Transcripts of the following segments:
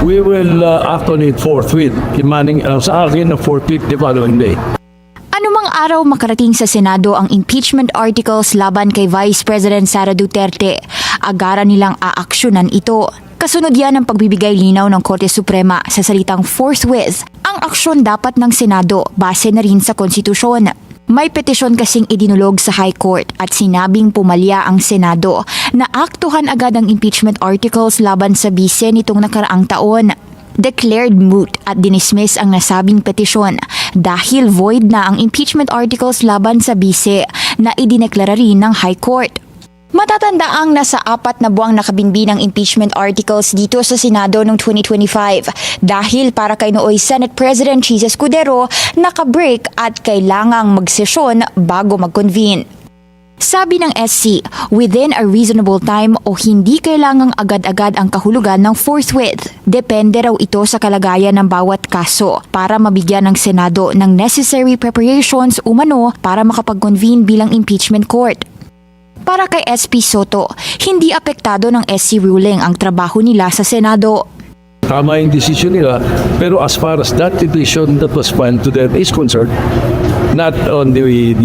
we will act on it forthwith. Sa akin, forthwith the following day. Anumang araw makarating sa Senado ang impeachment articles laban kay Vice President Sara Duterte, agaran nilang aaksyonan ito. Kasunod yan ang pagbibigay linaw ng Korte Suprema sa salitang forthwith. Ang aksyon dapat ng Senado base na rin sa konstitusyon. May petisyon kasing idinulog sa High Court at sinabing pumalya ang Senado na aktuhan agad ang impeachment articles laban sa bise nitong nakaraang taon. Declared moot at dinismiss ang nasabing petisyon dahil void na ang impeachment articles laban sa bise na idineklara rin ng High Court. Matatandaang nasa 4 na buwang nakabinbin ang impeachment articles dito sa Senado noong 2025 dahil para kay nooy Senate President Chis Escudero nakabreak at kailangang magsesyon bago mag-convene. Sabi ng SC, within a reasonable time o hindi kailangang agad-agad ang kahulugan ng forthwith. Depende raw ito sa kalagayan ng bawat kaso para mabigyan ng Senado ng necessary preparations umano para makapag-convene bilang impeachment court. Para kay SP Soto, hindi apektado ng SC ruling ang trabaho nila sa Senado. Tama yung decision nila, pero as far as that petition that was filed to them is concerned, not on the way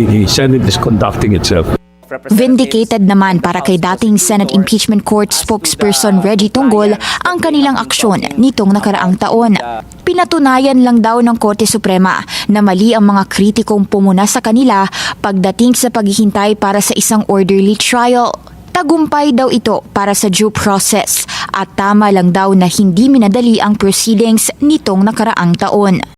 the Senate is conducting itself. Vindicated naman para kay dating Senate Impeachment Court spokesperson Reggie Tunggol ang kanilang aksyon nitong nakaraang taon. Pinatunayan lang daw ng Korte Suprema na mali ang mga kritikong pumuna sa kanila pagdating sa paghihintay para sa isang orderly trial. Tagumpay daw ito para sa due process at tama lang daw na hindi minadali ang proceedings nitong nakaraang taon.